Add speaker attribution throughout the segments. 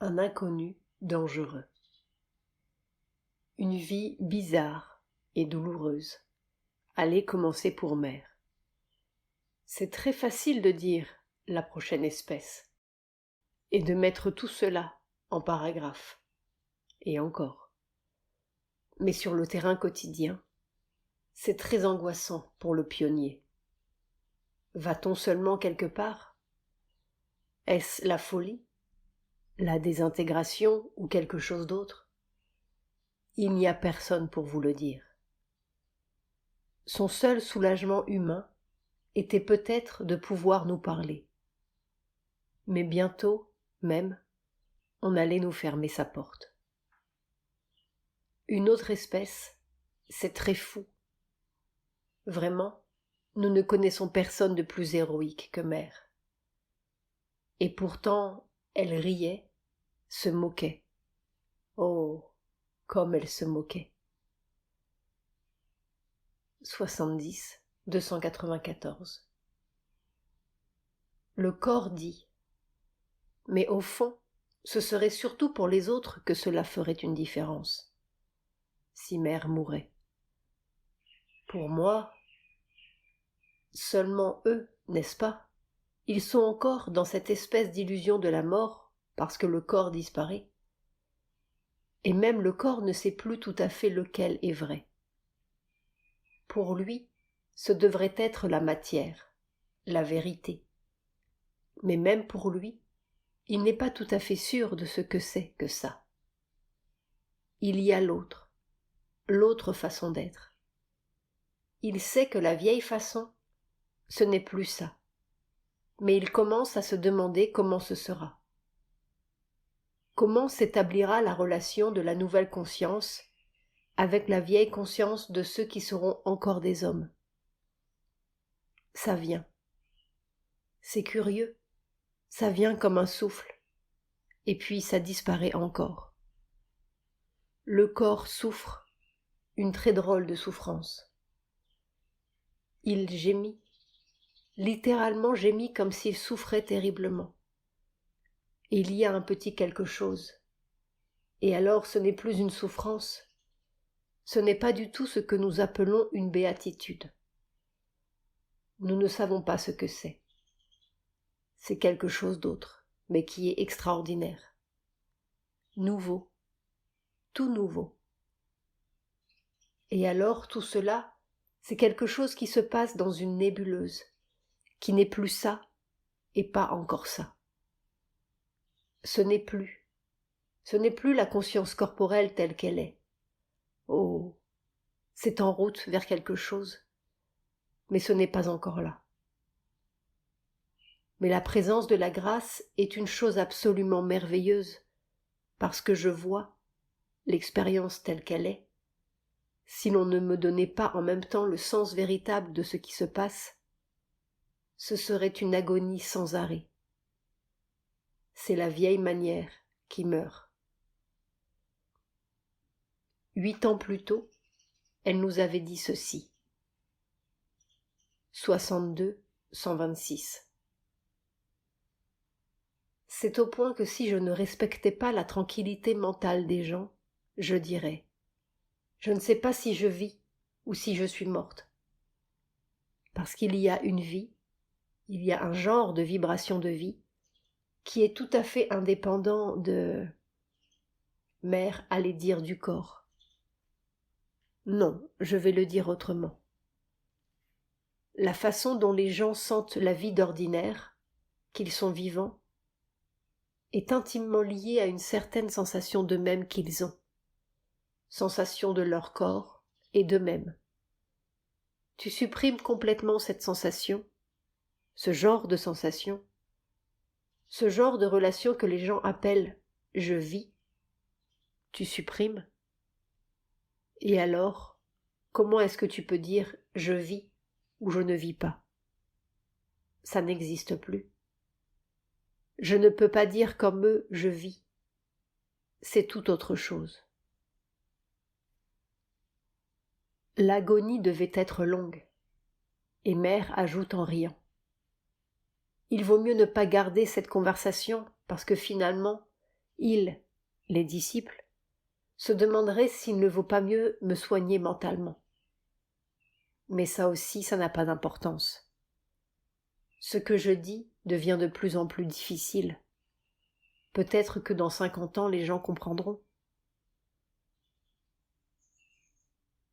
Speaker 1: Un inconnu dangereux. Une vie bizarre et douloureuse allait commencer pour Mère. C'est très facile de dire la prochaine espèce et de mettre tout cela en paragraphe. Et encore. Mais sur le terrain quotidien, c'est très angoissant pour le pionnier. Va-t-on seulement quelque part ? Est-ce la folie ? La désintégration ou quelque chose d'autre ? Il n'y a personne pour vous le dire. Son seul soulagement humain était peut-être de pouvoir nous parler. Mais bientôt, même, on allait nous fermer sa porte. Une autre espèce, c'est très fou. Vraiment, nous ne connaissons personne de plus héroïque que Mère. Et pourtant, elle riait, se moquait. Oh, comme elle se moquait. 70 294. Le corps dit, mais au fond, ce serait surtout pour les autres que cela ferait une différence, si Mère mourait. Pour moi, seulement eux, n'est-ce pas ? Ils sont encore dans cette espèce d'illusion de la mort parce que le corps disparaît. Et même le corps ne sait plus tout à fait lequel est vrai. Pour lui, ce devrait être la matière, la vérité. Mais même pour lui, il n'est pas tout à fait sûr de ce que c'est que ça. Il y a l'autre façon d'être. Il sait que la vieille façon, ce n'est plus ça. Mais il commence à se demander comment ce sera. Comment s'établira la relation de la nouvelle conscience avec la vieille conscience de ceux qui seront encore des hommes ? Ça vient. C'est curieux. Ça vient comme un souffle. Et puis ça disparaît encore. Le corps souffre, une très drôle de souffrance. Il gémit, littéralement gémit comme s'il souffrait terriblement. Et il y a un petit quelque chose. Et alors ce n'est plus une souffrance, ce n'est pas du tout ce que nous appelons une béatitude. Nous ne savons pas ce que c'est. C'est quelque chose d'autre, mais qui est extraordinaire. Nouveau, tout nouveau. Et alors tout cela, c'est quelque chose qui se passe dans une nébuleuse, qui n'est plus ça et pas encore ça. Ce n'est plus la conscience corporelle telle qu'elle est. Oh, c'est en route vers quelque chose, mais ce n'est pas encore là. Mais la présence de la grâce est une chose absolument merveilleuse, parce que je vois l'expérience telle qu'elle est. Si l'on ne me donnait pas en même temps le sens véritable de ce qui se passe, ce serait une agonie sans arrêt. C'est la vieille manière qui meurt. 8 ans plus tôt, elle nous avait dit ceci. 62-126. C'est au point que si je ne respectais pas la tranquillité mentale des gens, je dirais « Je ne sais pas si je vis ou si je suis morte. » Parce qu'il y a une vie, il y a un genre de vibration de vie qui est tout à fait indépendant de « Mère allait dire du corps ». Non, je vais le dire autrement. La façon dont les gens sentent la vie d'ordinaire, qu'ils sont vivants, est intimement liée à une certaine sensation d'eux-mêmes qu'ils ont, sensation de leur corps et d'eux-mêmes. Tu supprimes complètement cette sensation, ce genre de sensation, ce genre de relation que les gens appellent « je vis », tu supprimes. Et alors, comment est-ce que tu peux dire « je vis » ou « je ne vis pas » ? Ça n'existe plus. Je ne peux pas dire comme eux « je vis ». C'est tout autre chose. L'agonie devait être longue, et Mère ajoute en riant. Il vaut mieux ne pas garder cette conversation parce que finalement, ils, les disciples, se demanderaient s'il ne vaut pas mieux me soigner mentalement. Mais ça aussi, ça n'a pas d'importance. Ce que je dis devient de plus en plus difficile. Peut-être que dans 50 ans, les gens comprendront.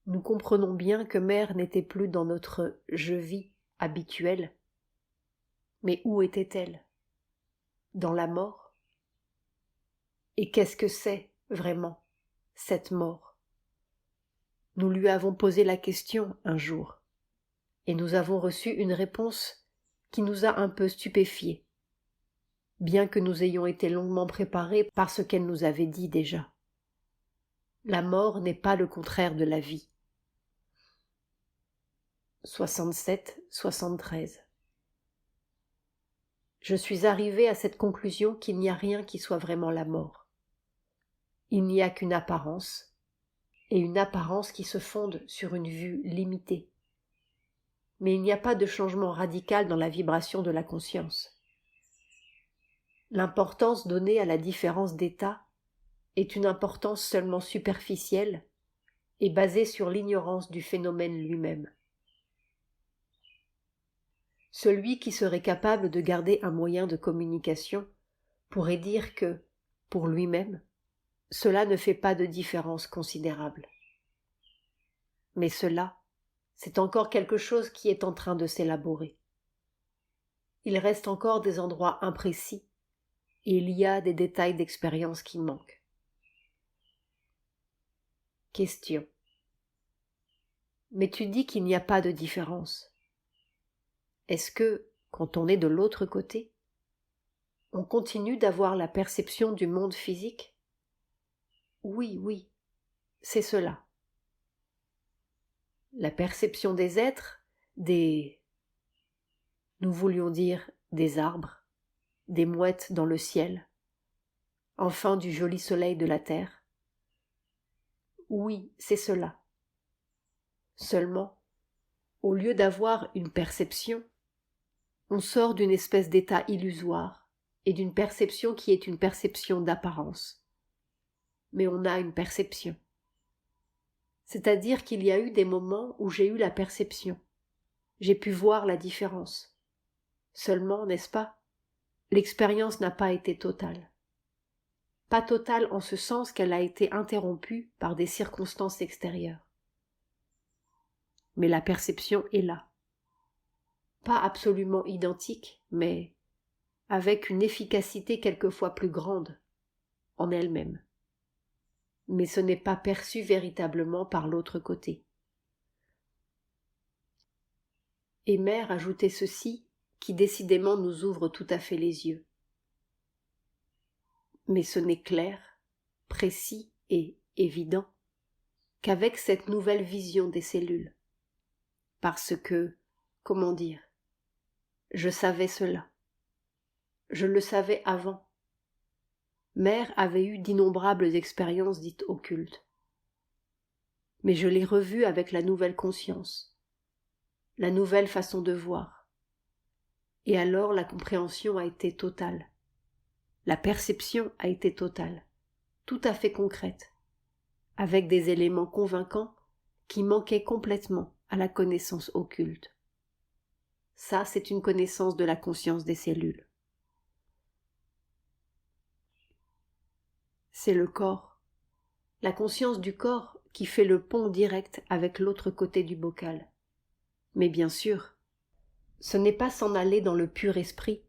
Speaker 1: Nous comprenons bien que Mère n'était plus dans notre « je vis » habituel. Mais où était-elle? Dans la mort? Et qu'est-ce que c'est, vraiment, cette mort? Nous lui avons posé la question un jour, et nous avons reçu une réponse qui nous a un peu stupéfiés, bien que nous ayons été longuement préparés par ce qu'elle nous avait dit déjà. La mort n'est pas le contraire de la vie. 67-73. Je suis arrivée à cette conclusion qu'il n'y a rien qui soit vraiment la mort. Il n'y a qu'une apparence, et une apparence qui se fonde sur une vue limitée. Mais il n'y a pas de changement radical dans la vibration de la conscience. L'importance donnée à la différence d'état est une importance seulement superficielle et basée sur l'ignorance du phénomène lui-même. Celui qui serait capable de garder un moyen de communication pourrait dire que, pour lui-même, cela ne fait pas de différence considérable. Mais cela, c'est encore quelque chose qui est en train de s'élaborer. Il reste encore des endroits imprécis et il y a des détails d'expérience qui manquent. Question. Mais tu dis qu'il n'y a pas de différence. Est-ce que, quand on est de l'autre côté, on continue d'avoir la perception du monde physique? Oui, c'est cela. La perception des êtres, nous voulions dire des arbres, des mouettes dans le ciel, enfin du joli soleil de la terre. Oui, c'est cela. Seulement, au lieu d'avoir une perception, on sort d'une espèce d'état illusoire et d'une perception qui est une perception d'apparence. Mais on a une perception. C'est-à-dire qu'il y a eu des moments où j'ai eu la perception. J'ai pu voir la différence. Seulement, n'est-ce pas, l'expérience n'a pas été totale. Pas totale en ce sens qu'elle a été interrompue par des circonstances extérieures. Mais la perception est là. Pas absolument identique, mais avec une efficacité quelquefois plus grande en elle-même. Mais ce n'est pas perçu véritablement par l'autre côté. Et Mère ajoutait ceci qui décidément nous ouvre tout à fait les yeux. Mais ce n'est clair, précis et évident qu'avec cette nouvelle vision des cellules. Parce que, comment dire, je savais cela. Je le savais avant. Mère avait eu d'innombrables expériences dites occultes. Mais je l'ai revue avec la nouvelle conscience, la nouvelle façon de voir. Et alors la compréhension a été totale. La perception a été totale, tout à fait concrète, avec des éléments convaincants qui manquaient complètement à la connaissance occulte. Ça, c'est une connaissance de la conscience des cellules. C'est le corps, la conscience du corps qui fait le pont direct avec l'autre côté du bocal. Mais bien sûr, ce n'est pas s'en aller dans le pur esprit,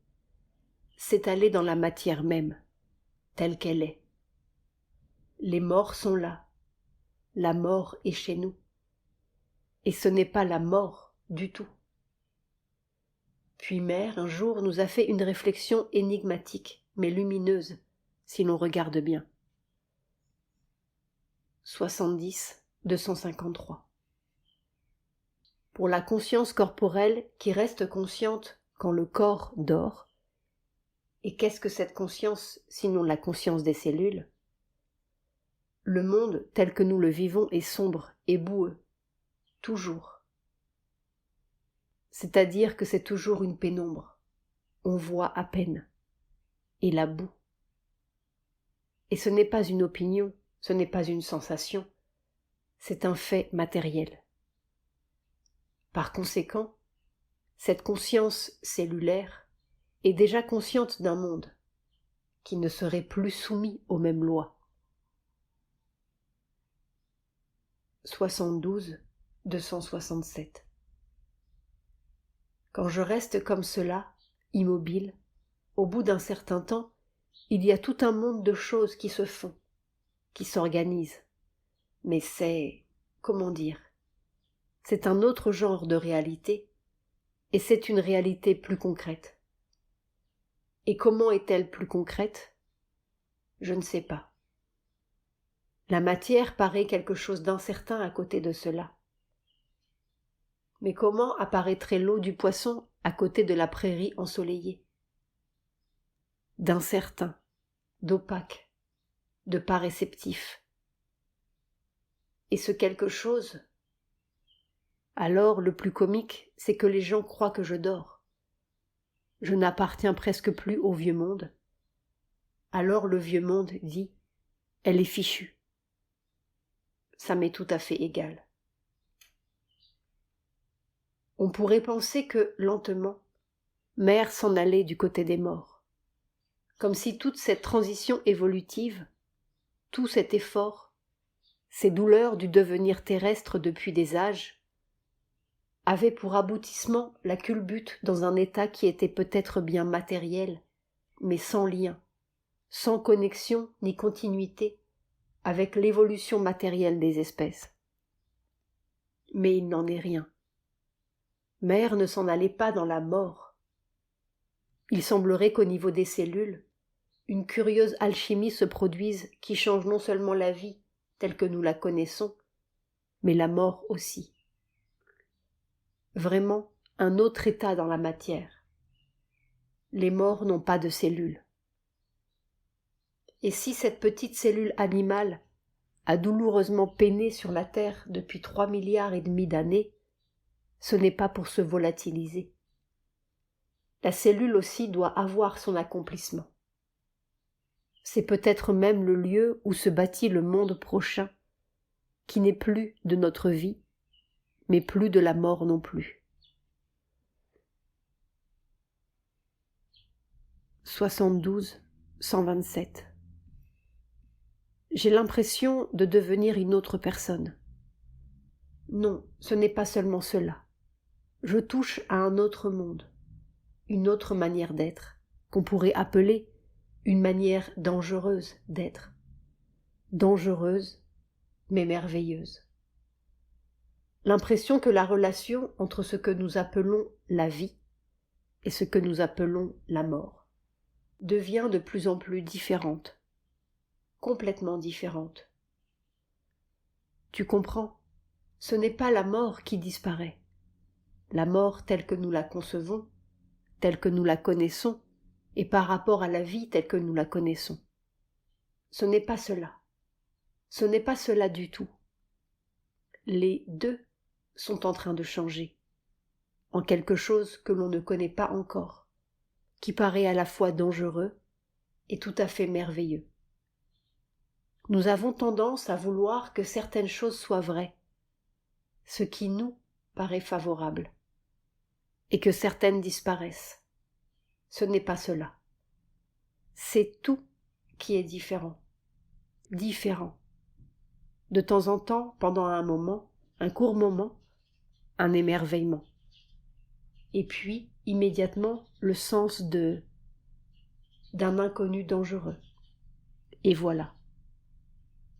Speaker 1: c'est aller dans la matière même, telle qu'elle est. Les morts sont là, la mort est chez nous. Et ce n'est pas la mort du tout. Puis Mère, un jour, nous a fait une réflexion énigmatique, mais lumineuse, si l'on regarde bien. 70-253. Pour la conscience corporelle qui reste consciente quand le corps dort, et qu'est-ce que cette conscience sinon la conscience des cellules? Le monde tel que nous le vivons est sombre et boueux, toujours. C'est-à-dire que c'est toujours une pénombre. On voit à peine. Et la boue. Et ce n'est pas une opinion, ce n'est pas une sensation, c'est un fait matériel. Par conséquent, cette conscience cellulaire est déjà consciente d'un monde qui ne serait plus soumis aux mêmes lois. 72, 267. Quand je reste comme cela, immobile, au bout d'un certain temps, il y a tout un monde de choses qui se font, qui s'organisent. Mais c'est, comment dire, c'est un autre genre de réalité, et c'est une réalité plus concrète. Et comment est-elle plus concrète ? Je ne sais pas. La matière paraît quelque chose d'incertain à côté de cela. Mais comment apparaîtrait l'eau du poisson à côté de la prairie ensoleillée ? D'incertain, d'opaque, de pas réceptif. Et ce quelque chose, alors le plus comique, c'est que les gens croient que je dors. Je n'appartiens presque plus au vieux monde. Alors le vieux monde dit « Elle est fichue ». Ça m'est tout à fait égal. On pourrait penser que, lentement, Mère s'en allait du côté des morts, comme si toute cette transition évolutive, tout cet effort, ces douleurs du devenir terrestre depuis des âges, avaient pour aboutissement la culbute dans un état qui était peut-être bien matériel, mais sans lien, sans connexion ni continuité avec l'évolution matérielle des espèces. Mais il n'en est rien. Mère ne s'en allait pas dans la mort. Il semblerait qu'au niveau des cellules, une curieuse alchimie se produise qui change non seulement la vie telle que nous la connaissons, mais la mort aussi. Vraiment un autre état dans la matière. Les morts n'ont pas de cellules. Et si cette petite cellule animale a douloureusement peiné sur la Terre depuis 3,5 milliards d'années, ce n'est pas pour se volatiliser. La cellule aussi doit avoir son accomplissement. C'est peut-être même le lieu où se bâtit le monde prochain, qui n'est plus de notre vie, mais plus de la mort non plus. 72, 127. J'ai l'impression de devenir une autre personne. Non, ce n'est pas seulement cela. Je touche à un autre monde, une autre manière d'être, qu'on pourrait appeler une manière dangereuse d'être. Dangereuse, mais merveilleuse. L'impression que la relation entre ce que nous appelons la vie et ce que nous appelons la mort devient de plus en plus différente, complètement différente. Tu comprends, ce n'est pas la mort qui disparaît. La mort telle que nous la concevons, telle que nous la connaissons, et par rapport à la vie telle que nous la connaissons. Ce n'est pas cela. Ce n'est pas cela du tout. Les deux sont en train de changer, en quelque chose que l'on ne connaît pas encore, qui paraît à la fois dangereux et tout à fait merveilleux. Nous avons tendance à vouloir que certaines choses soient vraies, ce qui nous paraît favorable, et que certaines disparaissent. Ce n'est pas cela. C'est tout qui est différent. Différent. De temps en temps, pendant un moment, un court moment, un émerveillement. Et puis, immédiatement, le sens d'un inconnu dangereux. Et voilà.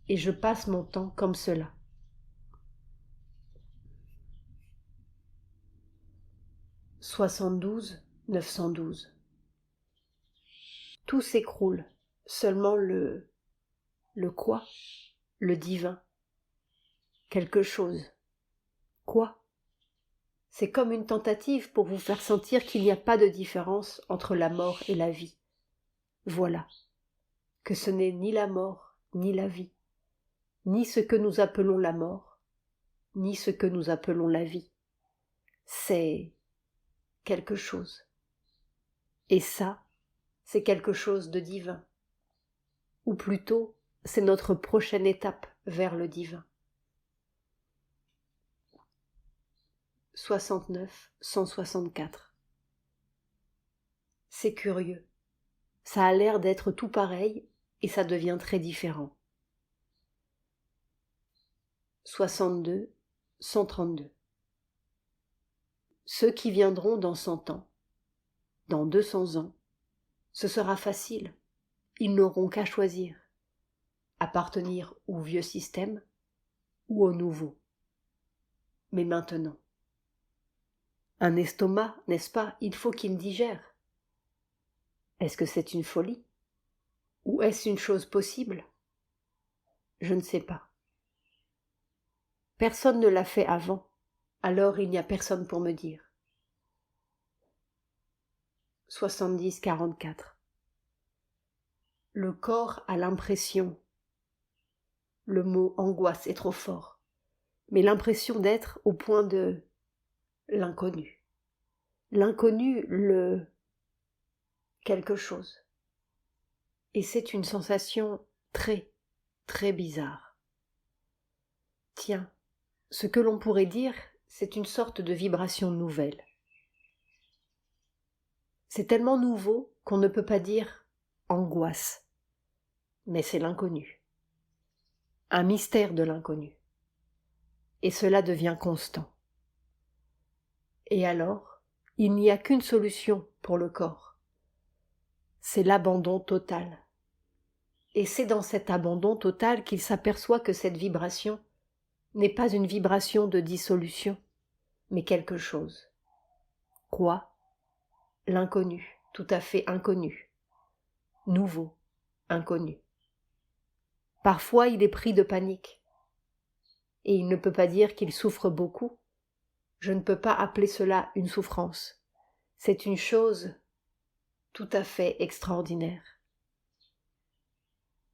Speaker 1: Et je passe mon temps comme cela. « 72, 912. Tout s'écroule, seulement le quoi ? Le divin. Quelque chose. Quoi ? C'est comme une tentative pour vous faire sentir qu'il n'y a pas de différence entre la mort et la vie. Voilà. Que ce n'est ni la mort, ni la vie, ni ce que nous appelons la mort, ni ce que nous appelons la vie. C'est quelque chose. Et ça, c'est quelque chose de divin. ou plutôt c'est notre prochaine étape vers le divin. 69-164. C'est curieux, ça a l'air d'être tout pareil et ça devient très différent. 62-132. Ceux qui viendront dans 100 ans, dans 200 ans, ce sera facile, ils n'auront qu'à choisir, appartenir au vieux système ou au nouveau. Mais maintenant, un estomac, n'est-ce pas, il faut qu'il digère. Est-ce que c'est une folie? Ou est-ce une chose possible? Je ne sais pas. Personne ne l'a fait avant, alors il n'y a personne pour me dire. 70-44. Le corps a l'impression, le mot angoisse est trop fort, mais l'impression d'être au point de l'inconnu. L'inconnu, le quelque chose. Et c'est une sensation très, très bizarre. Tiens, ce que l'on pourrait dire, c'est une sorte de vibration nouvelle. C'est tellement nouveau qu'on ne peut pas dire angoisse, mais c'est l'inconnu. Un mystère de l'inconnu. Et cela devient constant. Et alors, il n'y a qu'une solution pour le corps. C'est l'abandon total. Et c'est dans cet abandon total qu'il s'aperçoit que cette vibration n'est pas une vibration de dissolution, mais quelque chose. Quoi? L'inconnu, tout à fait inconnu. Nouveau, inconnu. Parfois il est pris de panique. Et il ne peut pas dire qu'il souffre beaucoup. Je ne peux pas appeler cela une souffrance. C'est une chose tout à fait extraordinaire.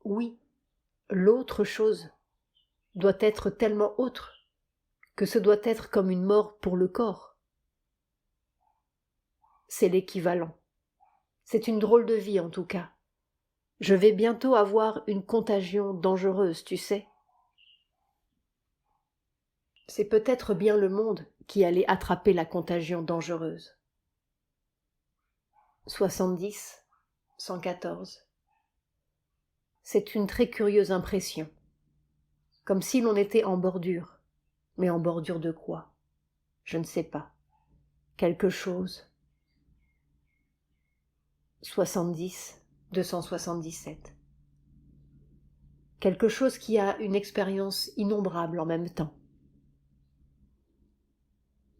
Speaker 1: Oui, l'autre chose doit être tellement autre que ce doit être comme une mort pour le corps. C'est l'équivalent. C'est une drôle de vie en tout cas. Je vais bientôt avoir une contagion dangereuse, tu sais. C'est peut-être bien le monde qui allait attraper la contagion dangereuse. 70-114. C'est une très curieuse impression, comme si l'on était en bordure. Mais en bordure de quoi? Je ne sais pas. Quelque chose. 70-277. Quelque chose qui a une expérience innombrable en même temps.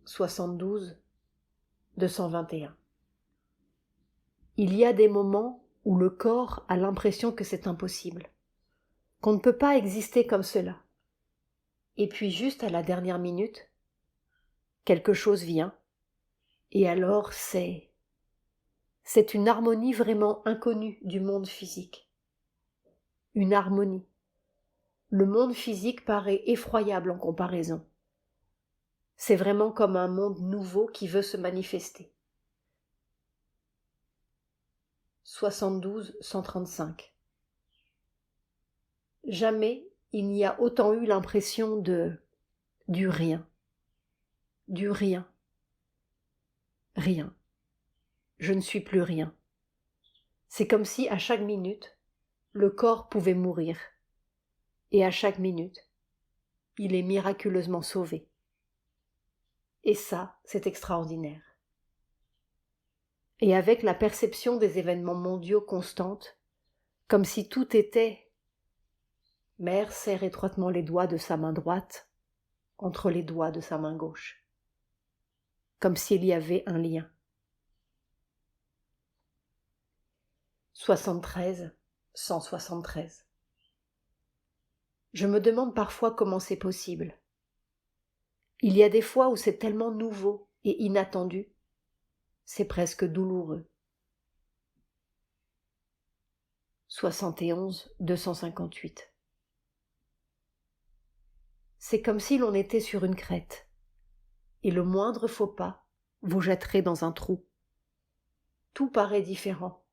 Speaker 1: 72-221. Il y a des moments où le corps a l'impression que c'est impossible, qu'on ne peut pas exister comme cela. Et puis juste à la dernière minute, quelque chose vient, et alors c'est une harmonie vraiment inconnue du monde physique. Une harmonie. Le monde physique paraît effroyable en comparaison. C'est vraiment comme un monde nouveau qui veut se manifester. 72-135. Jamais il n'y a autant eu l'impression du rien. Du rien. Rien. Je ne suis plus rien. C'est comme si à chaque minute, le corps pouvait mourir. Et à chaque minute, il est miraculeusement sauvé. Et ça, c'est extraordinaire. Et avec la perception des événements mondiaux constante, comme si tout était... Mère serre étroitement les doigts de sa main droite entre les doigts de sa main gauche, comme s'il y avait un lien. 73-173. Je me demande parfois comment c'est possible. Il y a des fois où c'est tellement nouveau et inattendu, c'est presque douloureux. 71-258. C'est comme si l'on était sur une crête, et le moindre faux pas vous jetterait dans un trou. Tout paraît différent.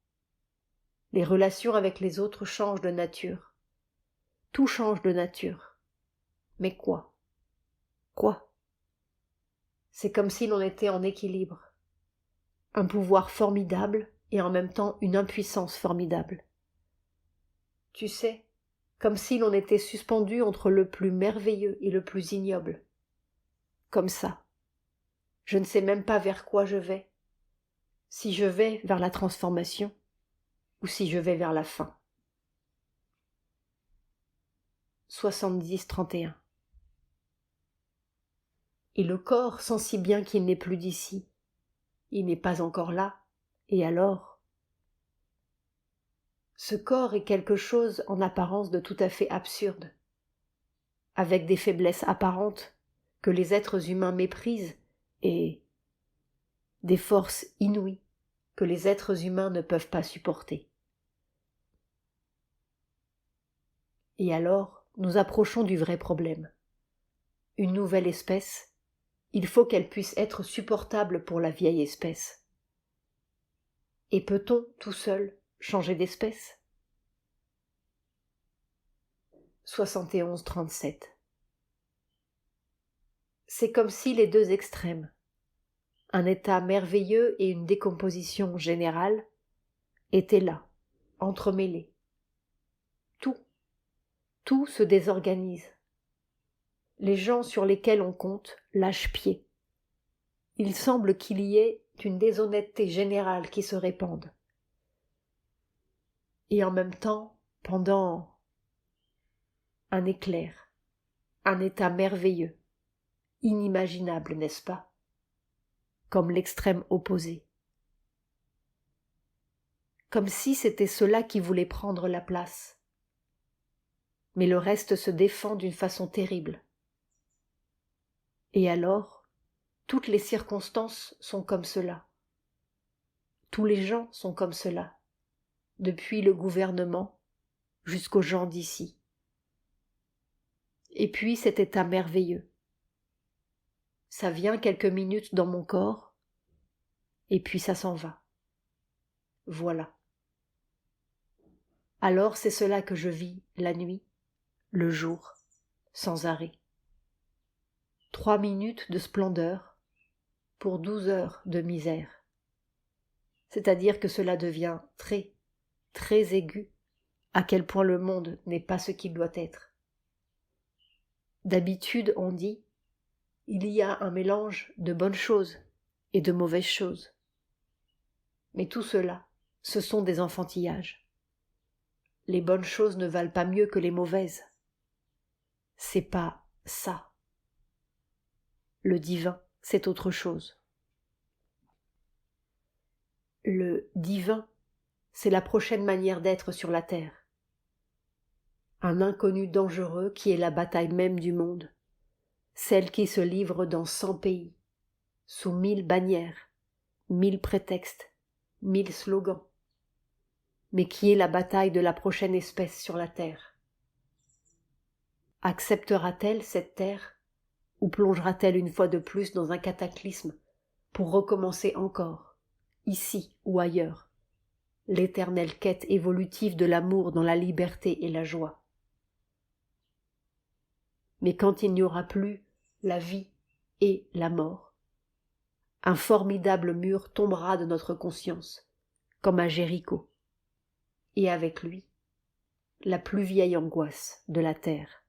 Speaker 1: Les relations avec les autres changent de nature. Tout change de nature. Mais quoi? Quoi? C'est comme si l'on était en équilibre. Un pouvoir formidable et en même temps une impuissance formidable. Tu sais, comme si l'on était suspendu entre le plus merveilleux et le plus ignoble. Comme ça. Je ne sais même pas vers quoi je vais. Si je vais vers la transformation ou si je vais vers la fin. 70-31. Et le corps sent si bien qu'il n'est plus d'ici. Il n'est pas encore là. Et alors? Ce corps est quelque chose en apparence de tout à fait absurde, avec des faiblesses apparentes que les êtres humains méprisent et des forces inouïes que les êtres humains ne peuvent pas supporter. Et alors, nous approchons du vrai problème. Une nouvelle espèce, il faut qu'elle puisse être supportable pour la vieille espèce. Et peut-on, tout seul, changer d'espèce? 71-37. C'est comme si les deux extrêmes, un état merveilleux et une décomposition générale, étaient là, entremêlés. Tout se désorganise. Les gens sur lesquels on compte lâchent pied. Il semble qu'il y ait une déshonnêteté générale qui se répande. Et en même temps, pendant un éclair, un état merveilleux, inimaginable, n'est-ce pas? Comme l'extrême opposé. Comme si c'était cela qui voulait prendre la place. Mais le reste se défend d'une façon terrible. Et alors, toutes les circonstances sont comme cela. Tous les gens sont comme cela, depuis le gouvernement jusqu'aux gens d'ici. Et puis cet état merveilleux. Ça vient quelques minutes dans mon corps, et puis ça s'en va. Voilà. Alors c'est cela que je vis la nuit, le jour, sans arrêt. 3 minutes de splendeur pour 12 heures de misère. C'est-à-dire que cela devient très, très aigu, à quel point le monde n'est pas ce qu'il doit être. D'habitude, on dit, il y a un mélange de bonnes choses et de mauvaises choses. Mais tout cela, ce sont des enfantillages. Les bonnes choses ne valent pas mieux que les mauvaises. C'est pas ça. Le divin, c'est autre chose. Le divin, c'est la prochaine manière d'être sur la terre. Un inconnu dangereux qui est la bataille même du monde, celle qui se livre dans 100 pays, sous 1000 bannières, 1000 prétextes, 1000 slogans, mais qui est la bataille de la prochaine espèce sur la terre. Acceptera-t-elle cette terre, ou plongera-t-elle une fois de plus dans un cataclysme pour recommencer encore, ici ou ailleurs, l'éternelle quête évolutive de l'amour dans la liberté et la joie? Mais quand il n'y aura plus la vie et la mort, un formidable mur tombera de notre conscience, comme à Jéricho, et avec lui, la plus vieille angoisse de la terre.